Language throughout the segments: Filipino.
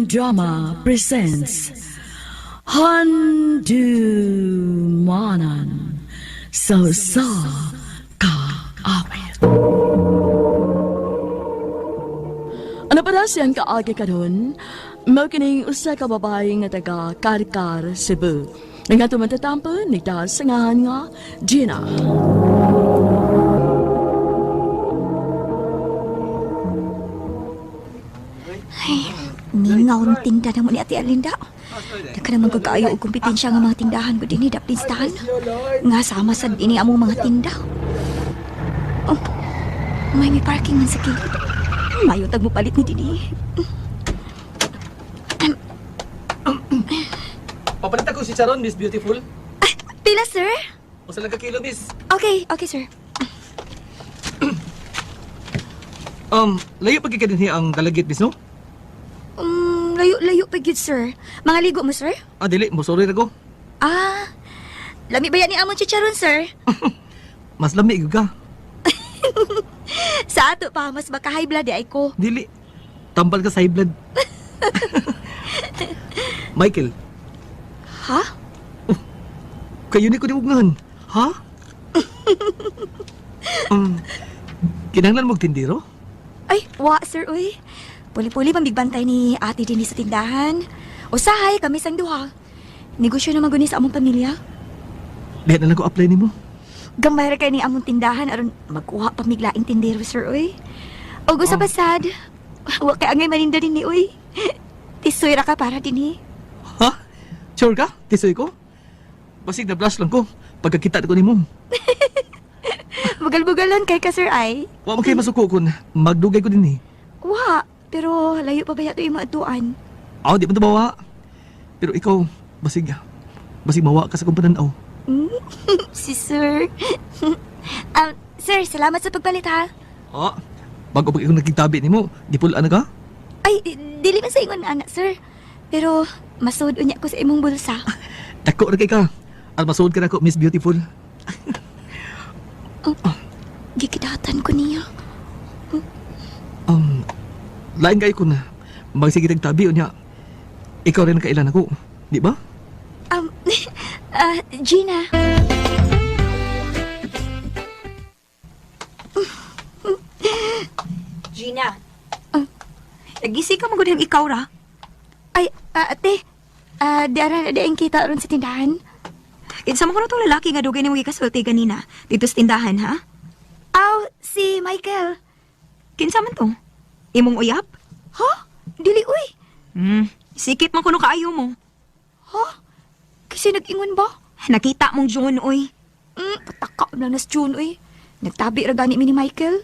Drama presents Handumanan Sa Ka Awit. Ano pala siyang kaagi karon? Mao kining usa ka babae nga taga Karkar, Cebu. Nga tumatatampo ni sangahan nga Gina. Ningaw ng tinda naman ni Ate Alinda. Naka naman kagaayo o kompetensya ng mga tindahan ko din ni Daplistahan. Nga sama sa dini among mga tinda. Oh, may parking man sa kilid. Mayo tag mo palit ni Dini. Papalit ako si Sharon, Miss Beautiful. Pila, sir? O sa kilo, Miss. Okay, sir. Layo pagkikadinhi ang dalagit, Miss, no? Layo pa gid, sir. Mga ligo mo, sir? Dili, mo sorry na ko. Lami ba yan ni amon chicharon, sir? Mas lamig ka. Sa ato pa, mas baka high blood ay ko. Dili, tambal ka sa high blood. Michael, Ha? kayo ni ko di ugnahan. Ha? Kinahanglan mo tindiro? Ay, wa, sir, uy. Puli-puli pambigbantay ni ate din sa tindahan. Usahay, kami sang duha. Negosyo na maguni sa among pamilya. Diyan na lang ko apply ni mo. Gamay ra kay ni among tindahan aron magkuha pamiglaing tindero, sir, uy. O gusto pasad. Wa kay angay maninda din ni, uy. Tisoy ra ka para din ni. Ha? Sure ka? Tisoy ko? Basig na blush lang ko pagkakita ko ni mo. Bugal-bugalon kay ka, sir, ay. Wa mo kayo masuko kun magdugay ko din eh. Wa, pero layo pa ba yato yung maaduan? Di man tumawa. Pero ikaw, basig mawa ka sa kumpananaw. Si sir. Sir, salamat sa pagpalit, ha? Bago pag ikaw nagkitabi ni mo, di pulaan na ka? Ay, dili man sa ingon, anak, sir. Pero, masud unya ko sa imong bulsa. Dako na kay ka. At masuod ka na ko, Miss Beautiful. Gikidatan ko niya. Lain kayo ko na. Magsigitag tabi o niya. Ikaw rin kailan ako, di ba? Gina. Gina. Nagisi ka magod ikaw ra. Ay, ate. Diara na daing kita ron sa tindahan. Kinsa mo ko na itong lalaki nga dugay ni mo ikasulti ganina. Dito sa tindahan, ha? Aw, si Michael. Kinsa man to? Imong uyap? Ha? Dili, uy. Sikit man kuno kaayo mo. Ha? Kasi nag-ingon ba? Nakita mong June, oy. Pataka na nas June, uy. Nagtabi ra gani mi ni Michael.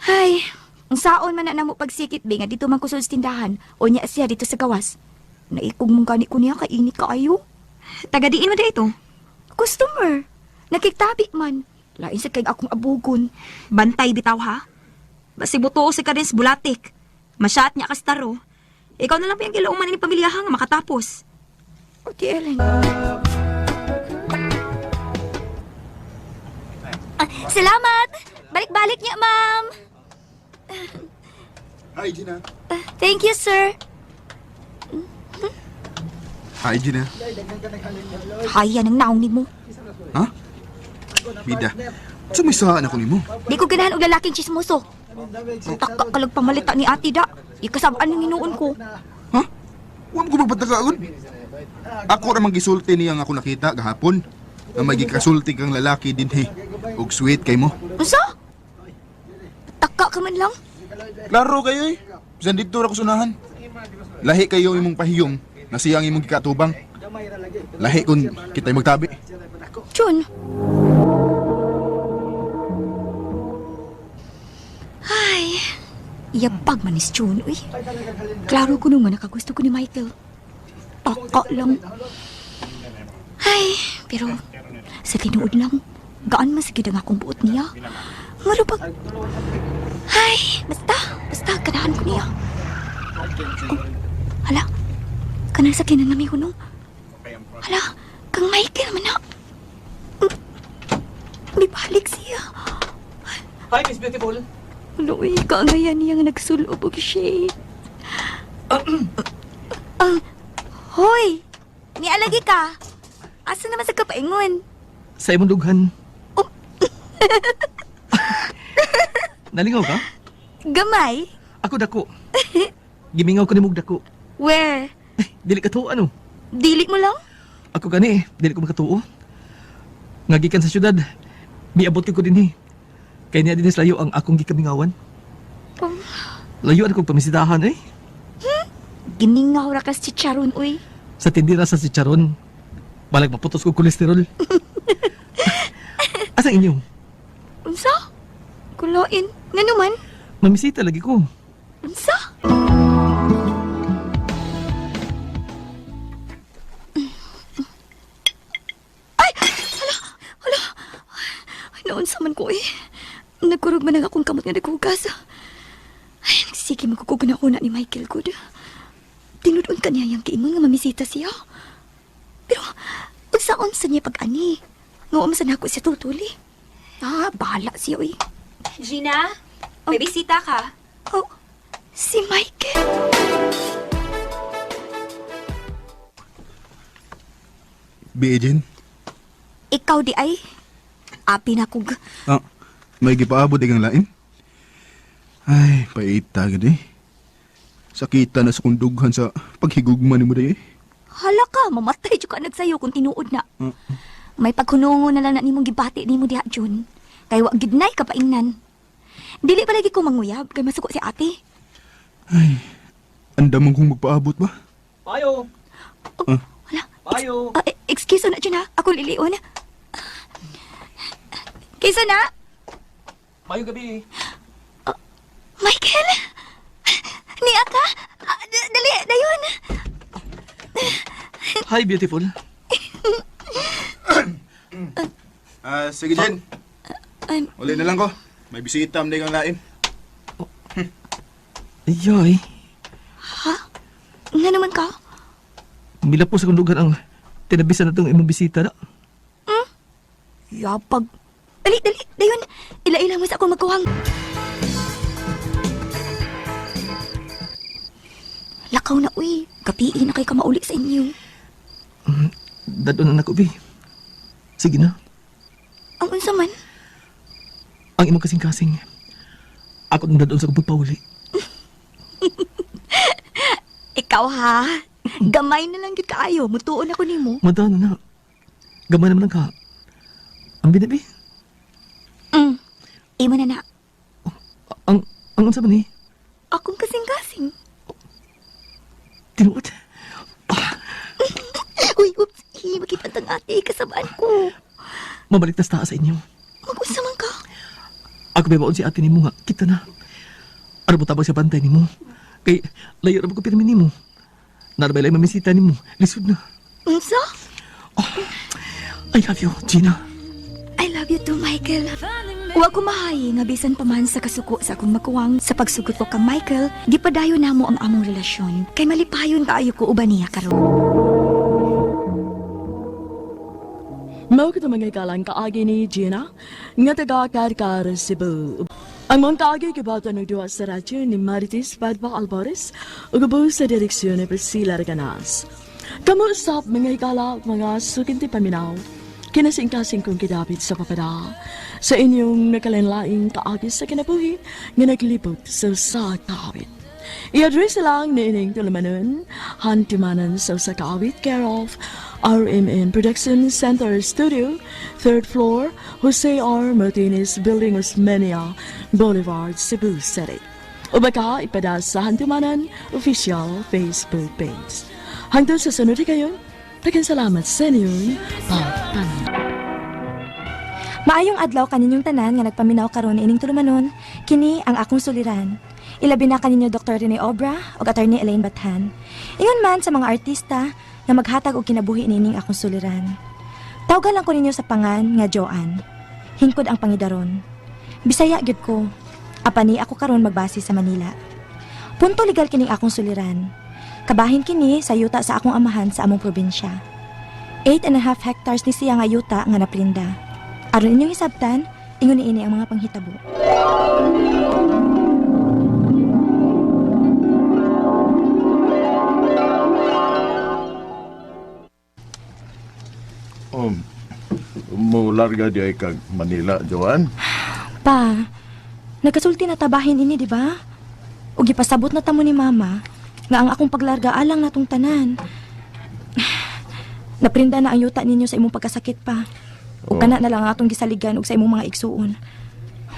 Hay, ang saon man na namo pagsikit be nga dito man kusod sa tindahan. O niya siya dito sa gawas. Naikog mong gani ko niya kay ini kaayo. Tagadiin mo da ito. Customer. Nakiktabi man. Lain sa kay akong abugon. Bantay bitaw, ha? Basi buto si ka rin sa bulatik. Masyat niya kastaro. Ikaw na lang pa yung kilauman ni pamilyahan nga makatapos. O ti Ellen. Salamat! Balik-balik niya, ma'am. Hi, Gina. Thank you, sir. Hi, Gina. Haya nang naong ni mo. Ha? Bida, sumisahan ako ni mo. Di ko ganahan og lalaking chismoso. Taka kalag pamalita ni ate da. Ikasabaan ng hinuon ko. Ha? Huwag ko magpatakaon. Ako ramang gisulti niya nga ako nakita gahapon. Na may gikasulti kang lalaki din he. Og sweet kay mo. Unsa? Taka ka man lang. Klaro kayo eh. Bisan dito ra ko sunahan. Lahi kayo imong pahiyong na siyang imong gikatubang. Lahi kun kita'y magtabi. Jun. Ay, iyapag man is Jun, uy. Klaro ko nung nga nakagusto ko ni Michael. Taka lang. Ay, pero sa tinuod lang, gaan man sige ang akong buot niya. Ngaro pag... Ay, basta, ganahan ko niya. Oh, hala, kanang sa kinanami ko nung. Hala, kang Michael man na. May balik siya. Hi, Miss Beautiful. Ano, kaangayan niya nga nagsulob og siya. Hoy! Nialagi ka! Asa naman sa kapaingon? Sa imong dughan. Oh. Nalingaw ka? Gamay? Ako dako. Gimingaw ko ni mong dako. Where? Dili ka to, ano? Dilik mo lang? Ako gani, dili ko makatuo. Ngagikan sa syudad, miabot ko din Kaya niya dinis layo ang akong gikamingawan. Oh. Layuan kong pamisitahan Giningaw ra ka si Charon, uy. Sa tindira sa si Charon, balag maputos ko kolesterol. Asang inyo? Unsa? Kuloin. Nga naman? Mamisita lagi ko. Unsa? Ay! Hala! Naunsa man ko eh. Nagkurog man ang akong kamot nga naghugas. Ay, nagsige magkukog na una ni Michael Good. Tinudon ka niya yung kiingon nga mamisita siya. Pero, unsa-unsa niya pag-ani? Nguom sa nako siya tutuli. Bahala siya eh. Gina, may bisita ka. Oh, si Michael. Biijin? Ikaw di ay. Api na kog. Ah, may gipaabot ikang lain? Ay, paita gid eh. Sakita na sa kundughan sa paghigugman ni mo day. Hala ka, mamatay dyan ka nagsayo kung tinuod na. May paghunungo na lang na nimong gibati ni mo diha, Jun. Kay wag gidnay ka paingnan. Dili pa lagi ko manguyab, kay masuko si ate. Ay, andam kong magpaabot ba? Payo! Oh, hala. Payo! Excuse na, Jun ha. Ako lilion. Kaysa na? Payo gabi! Michael? Niya ka? Dali, dayon. Hi, beautiful. Sige Jen. I'm... Uli na lang ko. May bisita am kang lain. Ayoy, Ha? Nga naman ka? mila po sa kundugan ang tinabisan na itong imong bisita na. Yapag. Dali, dayon. Ila-ila mo sa akong magkuhang. Lakaw na, uy. Gapiin na kay ka mauli sa inyo. Dadon na ako, bi. Sige na. Ang unsa man? Ang imong kasing-kasing. Ako nang dadon sa kubot pauli. Ikaw ha? Gamay na lang yun kaayo. Mutuon ako ni mo. Madano na. Gamay naman ang ka. Ang binabi. Imo na na. Ang unsa man eh. Akong kasing-kasing. Tinuod. Uy, oops. Makipantang ate. Kasabaan ko. Mabalik tas taas sa inyo. Mag-unsa man ka? Ako may baon si ate ni mo nga. Kita na. Ano mo tabang sa bantay ni mo? Kay layo na ko pirmi ni mo. Narabay lang mamisita ni mo. Lisod na. Unsa? I love you, Gina. I love you too, Michael. Wa ko mahayi nga bisan pa man sa kasuko sa akong makuwang sa pagsugot ko kang Michael, gipadayon namo ang among relasyon. Kay malipayon kaayo ko uban niya karon. Mao kita mangikalang kaagi ni Gina, nga taga Karkar, Cebu. Ang mga kaagi kibata ng duwa sa radyo ni Marites Padba Alvarez, ugabaw sa direksyon ni Priscilla Reganas. Kamuusap mga ikala mga sukinti paminaw, kinasing-kasing kong kidapit sa papada, sa inyong nakalanlaing kaagi sa kinabuhi, nga naglibot sa kaawit. I-address lang ni ining tulamanon, hantimanan sa kaawit, care of RMN Production Center Studio, 3rd floor, Jose R. Martinez Building, Osmeña Boulevard, Cebu City. O baka ipada sa hantimanan official Facebook page. Hangtod sa sunod kayo, daghang salamat sa inyong pagpanan. Maayong adlaw kaninyong tanan nga nagpaminaw karon ining tulumanon, kini ang akong suliran. Ilabi na kaninyo Dr. Rene Obra ug Attorney Elaine Bathan. Ingon man sa mga artista nga maghatag og kinabuhi nining akong suliran. Tawgan lang ko ninyo sa pangan nga Joanne. Hingkod ang pangidaron. Bisaya gyud ko. Apani ako karon magbase sa Manila. Punto legal kining akong suliran. Kabahin kini sa yuta sa akong amahan sa among probinsya. 8.5 hectares ni siya nga yuta nga naprinda. Aron inyong hisabtan, ingon niini ang mga panghitabo. mularga di ay kag Manila, Joan. Pa, nagkasulti na tabahin ini, di ba? O gipasabot na tamo ni Mama nga ang akong paglarga alang natong tanan. Naprinda na ang yuta ninyo sa imong pagkasakit pa. O kana na lang atong gisaligan og sa imong mga igsuon.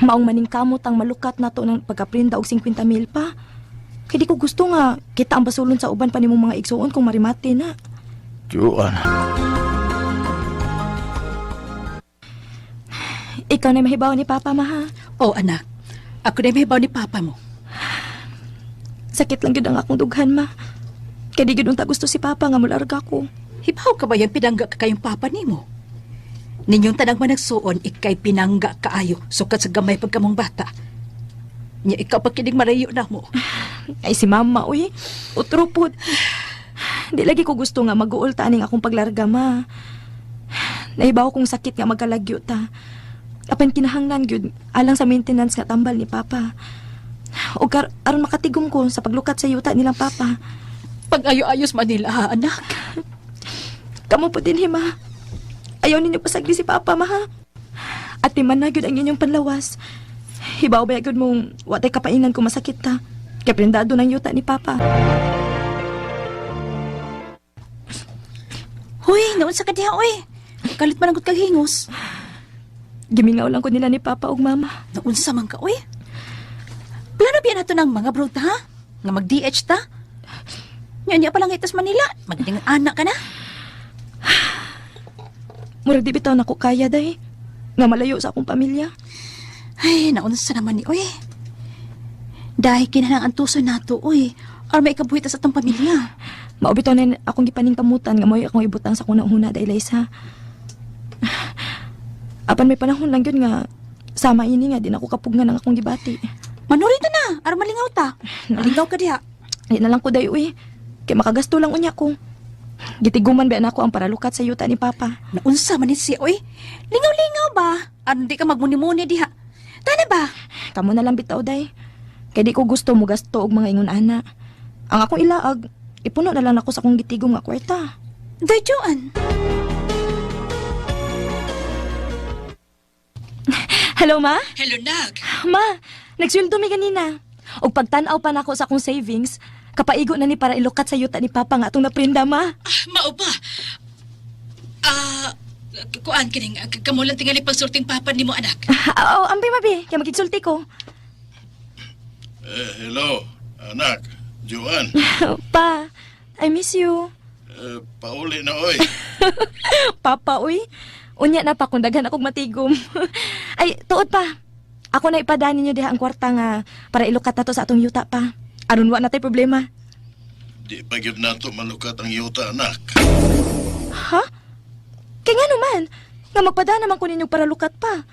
Maong maning kamot ang malukat nato ng pagkaprinda og 50,000 pa. Kaya di ko gusto nga kita ang basulon sa uban pa nimong mga igsuon kung marimate na. Joan. Ikaw na mahibaw ni Papa, Maha. Oh, anak. Ako na mahibaw ni Papa mo. Sakit lang yun ang akong dughan, Ma. Kaya di yun ta gusto si Papa nga mularga ko. Hibaw ka ba yung pinangga ka kayong Papa ni mo? Ninyong tanang managsuon, ikay pinangga kaayo, sukat sa gamay pagkamong bata. Nya ikaw pagkinig marayo na mo. Ay si Mama, uy. Utrupod. Di lagi ko gusto nga mag-uul taning akong paglarga, Ma. Nahibaw kong sakit nga magkalagyo ta. Apan kinahanglan gyud alang sa maintenance nga tambal ni Papa. O aron makatigom ko sa paglukat sa yuta nilang Papa. Pag-ayo-ayos Manila, ha, anak. Kamu po din, Ma. Ayaw ninyo pasagdi si Papa, Ma, ha? At timan na gyud ang inyong panlawas. Hibaw ba gyud mong watay kapainan kung masakit ta. Kaya prendado ng yuta ni Papa. Hoy, naon sa kadiha, oy. Kalit man ang kag hingos. Gimingaw lang ko nila ni Papa ug Mama. Naunsa man ka, oy. Plano biya nato ng mga bro ta, ha? Nga mag-DH ta? Nya pa lang itas Manila. Magandang anak ka na. Murag di bitaw na ko kaya, day. Nga malayo sa akong pamilya. Ay, naunsa naman ni, oy. Dahil kinahang antusoy nato, oy. Or may ikabuhit sa atong pamilya. Maubitaw na akong gipaning kamutan nga mo'y akong ibutang sa kunang huna, day Liza. Apan may panahon lang yun nga sama ini nga din ako kapugnan ng akong gibati. Manurito na, ar malingaw ta. Malingaw ka diha. Di na lang ko day, uy. Kaya makagasto lang unya ko. Gitiguman ba na ako ang paralukat sa yuta ni Papa. Naunsa man ni siya, oy. Lingaw-lingaw ba? Ano di ka magmuni-muni diha? Tana ba? Kamu na lang bitaw, day. Kaya di ko gusto mo gasto og mga ingon ana. Ang akong ilaag, ipuno na lang ako sa akong gitigom nga kwarta. Day, Joan. Hello, Ma? Hello, Nag. Ma, nagsweldo mi ganina. Og pagtan-aw pa nako sa akong savings, kapaigo na ni para ilukat sa yuta ni Papa nga atong naprinda, Ma. Mao ba? Kuan kining kamulan tingali pagsurting papa nimo anak. Oo, ambay mabi, kaya magigsulti ko. Hello, anak. Joan. Pa, I miss you. Pauli na, oy. Papa, uy. Unya na pa kung daghan akong matigom. Ay, tuod pa. Ako na ipadaan ninyo diha ang kwarta nga para ilukat nato sa atong yuta pa. Aron wa natay problema. Di pa gyud nato malukat ang yuta, anak. Ha? Kaya nga naman, nga magpadaan naman ko ninyo para lukat pa.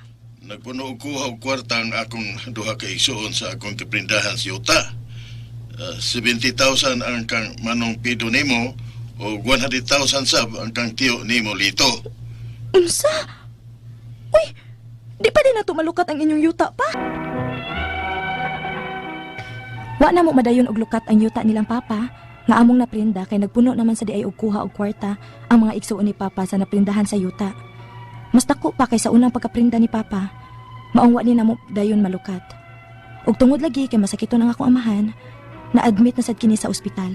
Nagpuno og kuha og kwarta ang akong duha ka igsuon sa akong kaprindahan sa yuta. 70,000 ang kang manong pido nimo o 100,000 sab ang kang tiyo nimo lito. Unsa? Uy, di pa din nato malukat ang inyong yuta pa? Wa na mo madayon og lukat ang yuta nilang Papa, nga among naprinda kay nagpuno naman sa diay og kuha og kwarta ang mga igsuon ni Papa sa naprindahan sa yuta. Mas dako pa kaysa unang pagkaprinda ni Papa. Maong wa ni na mo dayon malukat. Og tungod lagi kay masakiton ang akong amahan, na-admit na sad kini sa ospital.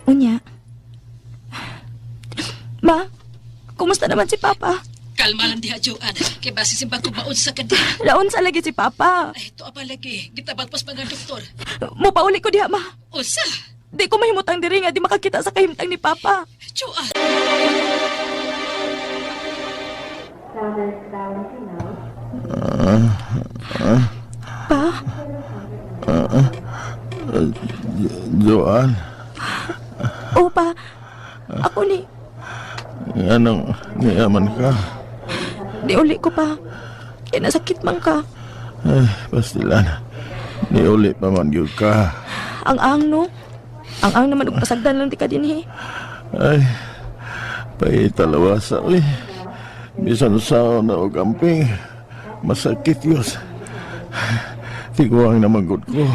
Unya. Ma, kumusta naman si Papa? Kalma lang diha, Joan. Kaya basi simbang kumaon sa kadi. Laon sa lagi si Papa. Ay, ito apa lagi. Gitabag pas mga doktor. Mupauli ko diha, Ma. Usa, Di ko mahimutang diri nga di makakita sa kahimtang ni Papa. Joan. Pa? Joan, O pa? Ako ni... anong niyaman ka? Di uli ko pa. Kaya nasakit man ka. Ay, pastilan. Niuli pa man yun ka. Ang no? Ang naman og pasagdan lang di ka din Ay, paitalawasa, uy. Bisan sao na o camping. Masakit yus. Tiguang na magod ko.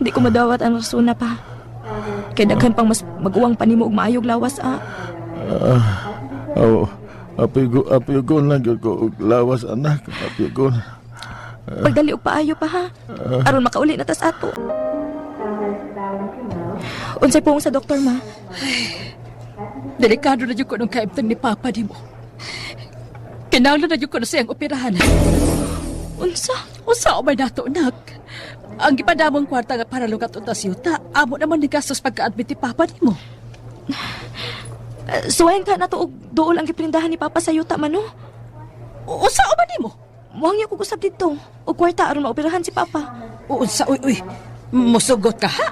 Di ko madawat ang rasuna pa. Kaya daghan pang mas maguwang panimo og maayog lawas Aw, Apyo ko lang yun ko og lawas anak. Apyo ko. Pagdali og paayo pa ha. Aron makauli na tas ato. Unsay pong sa doktor ma? Delikado na yung ko nung kaimtang ni Papa ni mo. Kinaulo na yung ko na siyang operahan. Unsa? Usa o may nato, nak. Ang ipadamong kwarta nga para lugat unta si Yuta, amo naman ni gastos pagka-admit ni Papa ni mo. Suwayan ka na to og dool ang giprindahan ni Papa sa yuta mano. Usa o ba ni mo? Muang niyo kugusab dito. Og kwarta aron maoperahan si Papa. Unsa, uy. Musugot ka ha?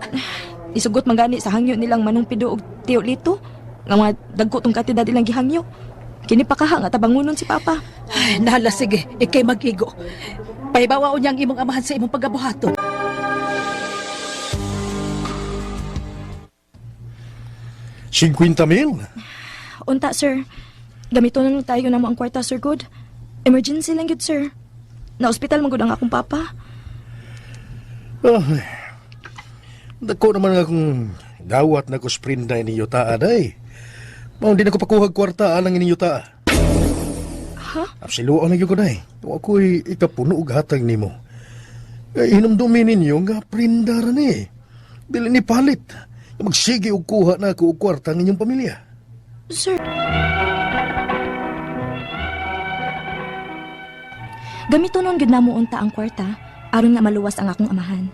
Isugot man gani sa hangyo nilang Manong Pido og Tio Lito. Nga mga dagko tong katidad ilang gihangyo. Kini pa kaha nga tabangunon si Papa. Ay, nahala, sige. Ikay mag-igo. Pahibawa niyang imong amahan sa imong pagabuhaton. $50,000? Unta sir. Gamito na lang tayo na mo ang kwarta sir good. Emergency lang gid sir. Na ospital man gud ang akong papa. Ay, dako naman nga akong gawat na ko sprinda ninyo taa day. Mao din ako pakuhag kwarta alang ninyo taa. Ha? Absoluo na gyud ko day. Wa ko'y ikapuno og hatag nimo. Hinumdumi ninyo nga prinda ra ni. Dili ni palit. Magsige og kuha na ako og kwarta ng inyong pamilya. Sir. Gamito nun gid namo unta ang kwarta aron nga maluwas ang akong amahan.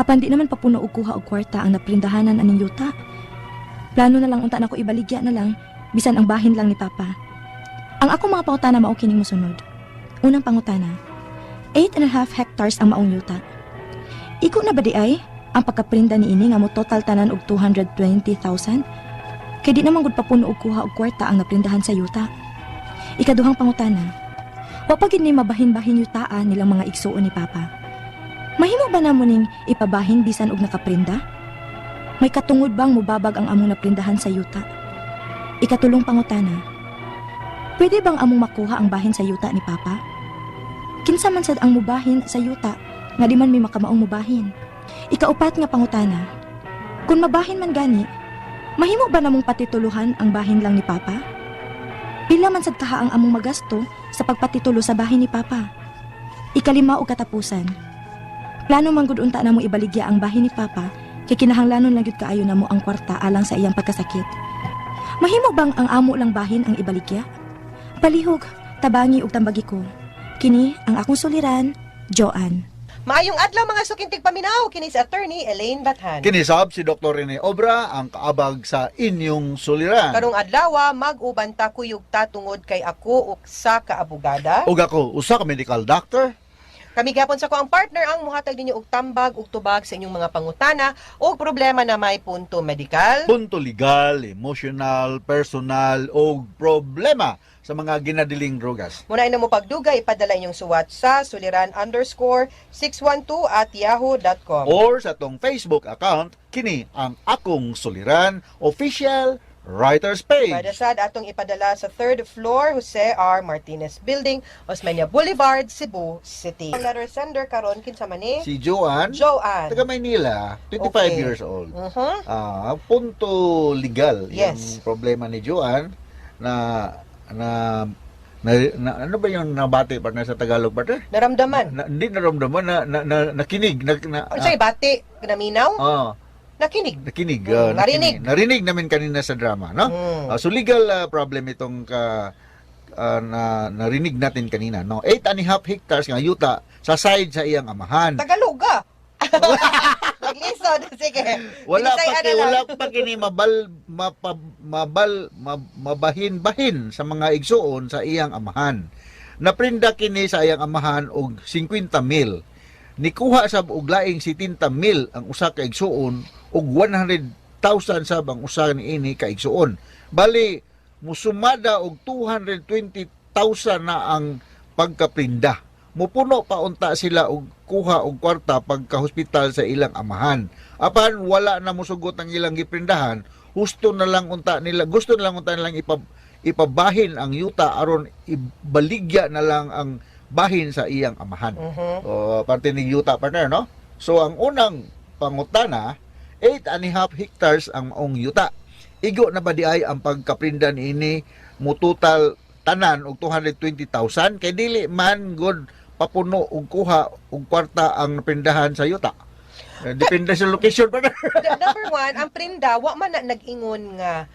Apan di naman papuno og kuha og kwarta ang naprindahanan aning yuta. Plano na lang unta nako ibaligya na lang bisan ang bahin lang ni Papa. Ang akong mga pangutana mao kining mosunod. Unang pangutana, 8.5 hectares ang maong yuta. Iko na ba di ay ang pagkaprinda ni ini nga mo total tanan og 220,000? Kay di naman gud papuno og kuha og kwarta ang naprindahan sa yuta. Ikaduhang pangutana, wa pa gid ni mabahin-bahin yutaan nilang mga igsuon ni Papa. Mahimo ba namo ning ipabahin bisan og nakaprinda? May katungod bang mubabag ang among naprindahan sa yuta? Ikatulong pangutana, pwede bang among makuha ang bahin sa yuta ni Papa? Kinsa man sad ang mubahin sa yuta nga di man may makamaong mubahin? Ikaupat nga pangutana, kung mabahin man gani, mahimo ba namong patituluhan ang bahin lang ni Papa? Pila man sad kaha ang among magasto sa pagpatitulo sa bahin ni Papa? Ikalima o katapusan, plano man gud unta namong ibaligya ang bahin ni Papa kay kinahanglanon lang gyud kaayo namo ang kwarta alang sa iyang pagkasakit. Mahimo bang ang amo lang bahin ang ibaligya? Palihog, tabangi ug tambagi ko. Kini ang akong suliran, Joanne. Maayong adlaw mga sukintig paminaw, kini si Attorney Elaine Bathan. Kinisab si Dr. Rene Obra ang kaabag sa inyong suliran. Karong adlaw mag-uban ta kuyog ta tungod kay ako uksa ka abogada. Ug ako, usa ka medical doctor. Kami gapon sa ko ang partner ang muhatag ninyo og tambag ug tubag sa inyong mga pangutana o problema na may punto medikal, Punto legal, emotional, personal, o problema sa mga ginadiling drogas. Muna na mo pagduga, ipadala inyong suwat sa suliran_612@yahoo.com. Or sa tong Facebook account, kini ang akong suliran official writer's page. Padasad atong ipadala sa 3rd floor Jose R. Martinez Building, Osmeña Boulevard, Cebu City. Ang letter sender karon kinsa man ni? Si Joanne, Joanne. taga Maynila, 25 Okay. years old. Mhm. Punto legal Yes. yung problema ni Joanne na ano ba yung nabati partner sa Tagalog partner? Naramdaman. Hindi naramdaman nakinig Unsay bati naminaw? Nakinig. Nakinig. Narinig. Narinig namin kanina sa drama, no? So legal problem itong narinig natin kanina, no? 8.5 hectares nga yuta sa side sa iyang amahan. Tagalog ka. Naglisod, sige. Wala Binisay pa kini mabahin-bahin sa mga igsuon sa iyang amahan. Naprinda kini sa iyang amahan og 50,000. Nikuha sab og laing 70,000 ang usa ka igsuon og 100,000 sab ang usa niini ka igsuon. Bali musumada og 220,000 na ang pagkaprinda. Mupuno pa unta sila og kuha og kwarta pagka hospital sa ilang amahan. Apan wala na musugot ang ilang giprindahan, gusto na lang unta nilang ipabahin ang yuta aron ibaligya na lang ang bahin sa iyang amahan. O parte ni yuta partner, no? So ang unang pangutana, 8.5 hectares ang maong yuta. Igo na ba di ay ang pagkaprindan ini mo total tanan og 220,000 kay dili man good papuno og kuha og kwarta ang naprindahan sa yuta. Depende sa location pa. Number one, ang prinda, wa man na nag-ingon nga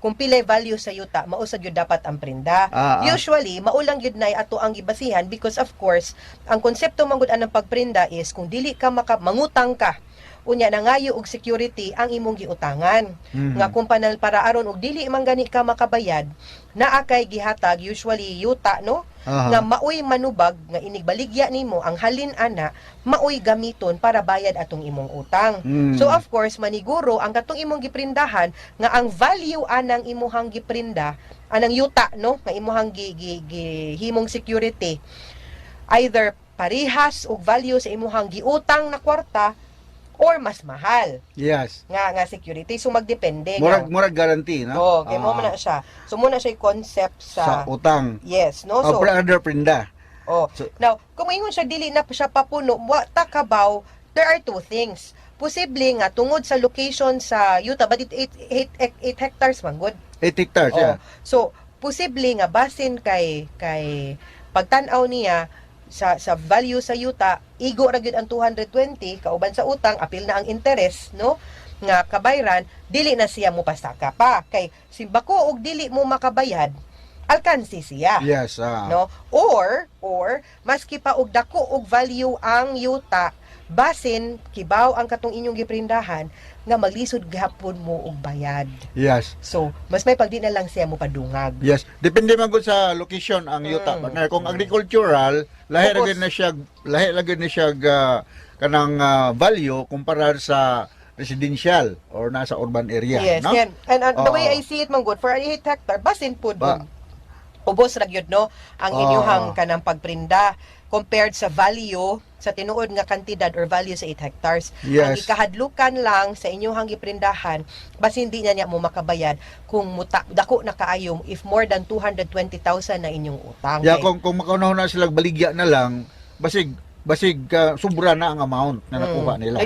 kung pilay value sa yuta, mausag yun dapat ang prinda. Usually, maulang yun na ato ang gibasihan because of course, ang konsepto manggod anang pagprinda is kung dili ka mangutang ka, unya nangayo og security ang imong giutangan. Nga kung para aron og dili man gani ka makabayad, naa kay gihatag usually yuta no nga maoy manubag nga inigbaligya nimo ang halin ana maoy gamiton para bayad atong imong utang. So of course maniguro ang katong imong giprindahan nga ang value anang imuhang giprinda anang yuta no nga imuhang himong security either parihas og value sa imuhang giutang na kwarta or mas mahal. Yes. Nga security. So, magdepende. Murag guarantee, no? Oo, kaya mo na siya. So, muna siya yung concept sa utang. Yes, no? So, under prinda. So, now, kung ingon siya, dili na siya papuno, takabaw, there are two things. Posible nga, tungod sa location sa Utah, but 8 hectares man, good? 8 hectares, yeah. So, posible nga, basin kay pagtanaw niya, sa value sa yuta, igo ra gyud ang 220 kauban sa utang, apil na ang interest no nga kabayran, dili na siya mo pasaka pa kay simbako og dili mo makabayad, alkansi siya. Yes, no or maski pa og dako og value ang yuta, basin kibaw ang katong inyong giprindahan nga maglisod gihapon mo og bayad. Yes. So, mas may pagdi na lang siya mo padungag. Yes. Depende man gud sa location ang yuta. Kung agricultural, lahi lagi na siya kanang value kumpara sa residential or nasa urban area. Yes, no? and the way I see it man good, for 8 hectare, basin po ubos ra gyud no ang inyong kanang pagprinda compared sa value sa tinuod nga kantidad or value sa 8 hectares. Yes. Ang ikahadlukan lang sa inyong giprindahan basin hindi niya mo makabayad kung dako na kaayom if more than 220,000 na inyong utang. Yeah, kung makaunahon na sila baligya na lang, basig sobra na ang amount na nakuha nila.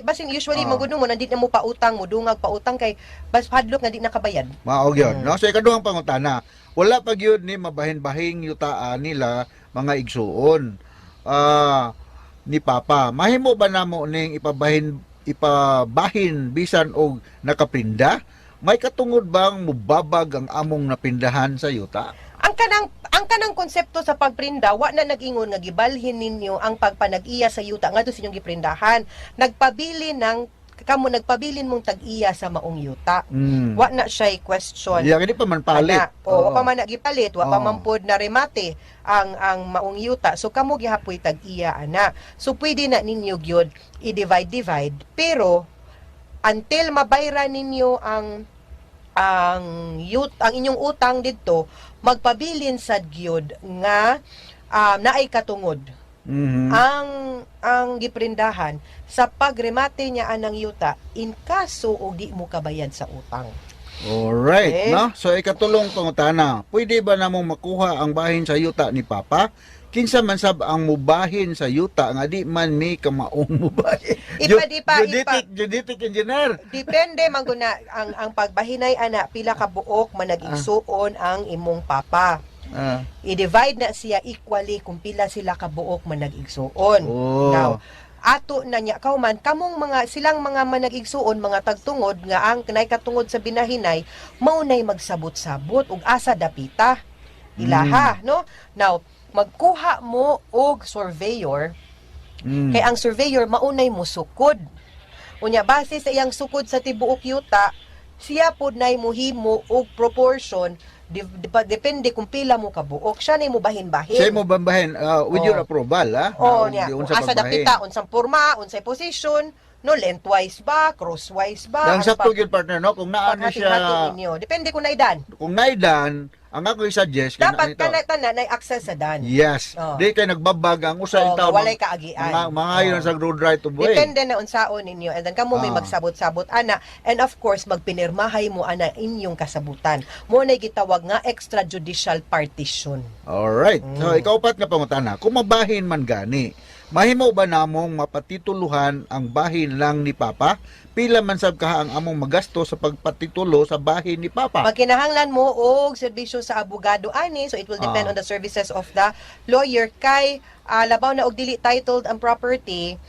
Basin usually maguno mo nandit na mo pautang mo dungag pautang kay bas hadlok na di nakabayad. Mao gyud, no? So ikaduhang pangutana, wala pa gyud ni mabahin-bahing yutaan nila mga igsuon. Ni Papa, mahimo ba namo ning ipabahin bisan og nakaprinda? May katungod bang mubabag ang among napindahan sa yuta? Ang kanang konsepto sa pagprinda, wa na nag-ingon nga gibalhin ninyo ang pagpanag-iya sa yuta ngadto sa inyong giprindahan. Nagpabilin mong tag-iya sa maong yuta. Wa na siya question. Yeah, hindi pa man palit. Wa pa man nagipalit, wa pa man pod na remate ang maong yuta. So kamo gihapoy tag-iya ana. So pwede na ninyo gyud i-divide pero until mabayran ninyo ang inyong utang didto, magpabilin sad gyud nga naay katungod. Ang giprindahan sa pagremate niya anang yuta in kaso og di mo kabayad sa utang. Alright, no? So ikatulong pangutana, pwede ba namong makuha ang bahin sa yuta ni Papa? Kinsa man sab ang mubahin sa yuta nga di man may kamaong mubahin. Genetic engineer. Depende man guna ang pagbahinay ana pila ka buok man nag-igsuon ang imong papa. I-divide na siya equally kung pila sila ka buok man nag-igsuon. Now, ato na niya kauman kamong silang mga manag-igsuon mga tagtungod nga ang kanay katungod sa binahinay maunay magsabot-sabot ug asa dapita. Ilaha, no? Now, magkuha mo og surveyor kay ang surveyor maunay mo sukod unya base sa iyang sukod sa tibuok yuta siya pod nay mohimo og proportion depende kung pila mo kabuok siya nay mo bahin-bahin siya mo bambahin with your approval niya asa dapita unsang porma unsay position no lengthwise ba crosswise ba ang sakto gyud partner no kung naa ni siya depende kung naidan ang ako i-suggest dapat tanan ay access sa dan. Yes. Di kay nagbabag ang usa in tawo. Walay kaagian. Mga yun sa road right of way. Depende na unsaon ninyo. And then kamo may magsabot-sabot ana and of course magpinirmahay mo ana inyong kasabutan. Mo na gitawag nga extrajudicial partition. Alright. So ikaw pat nga pangutana, kung mabahin man gani Mahimo ba namong mapatituluhan ang bahin lang ni Papa? Pila man sab kaha ang among magasto sa pagpatitulo sa bahin ni Papa? Magkinahanglan mo og serbisyo sa abogado ani, so it will depend on the services of the lawyer. Kay labaw na og dili titled ang property,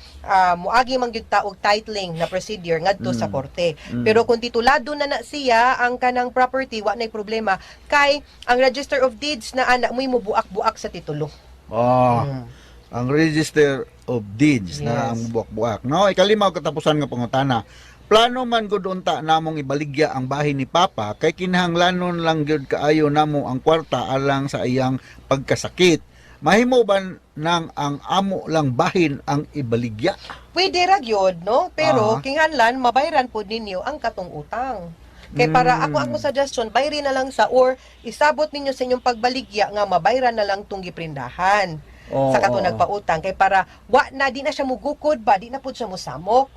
muagi man gyud ta og titling na procedure ngadto sa korte. Pero kung titulado na siya ang kanang property, wa nay problema kay ang Register of Deeds na ana mo'y mubuak-buak sa titulo. Ang Register of Deeds na ang buak-buak. No, ikalimaw katapusan nga pangutana. Plano man gud unta namong ibaligya ang bahin ni Papa kay kinahanglanon lang gyud kaayo namo ang kwarta alang sa iyang pagkasakit. Mahimo ba nang ang amo lang bahin ang ibaligya? Pwede ra gyud, no? Pero kinahanglan mabayran pud ninyo ang katong utang. Kay para ako suggestion, bayri na lang sa or isabot ninyo sa inyong pagbaligya nga mabayran na lang tong giprindahan. Sa kato nagpautang kay para wa na di na siya mugukod ba, di na pud siya mosamok.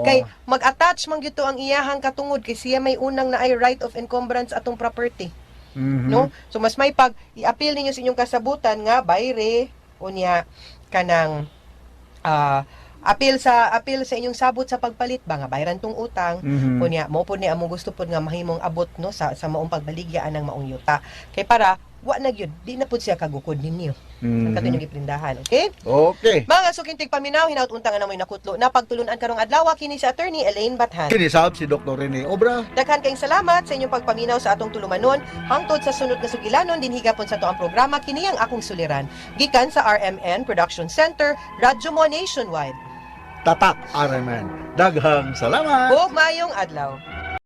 Kay mag-attach man gyud to ang iyahang katungod kay siya may unang na ay right of encumbrance atong property. No? So mas may pag i-appeal ninyo sa inyong kasabutan nga bayre unya kanang appeal sa inyong sabot sa pagpalit ba nga bayran tong utang unya mo pud ni amo gusto pud nga mahimong abot no sa maong pagbaligya anang maong yuta kay para wa na gyud di na pud siya kagukod ninyo ang kato yung iprindahan. Okay, mga sukintig paminaw hinaut unta nga namoy nakutlo na pagtulunan karong adlaw kini sa attorney Elaine Bathan. Kinisab si Dr. Rene Obra. Daghan kayong salamat sa inyong pagpaminaw sa atong tulumanon hangtod sa sunod nga sugilanon din higapon sa toang programa kini ang akong suliran gikan sa RMN Production Center, Radyo Mo Nationwide. Tatak RMN. Daghang salamat. Ug maayong adlaw.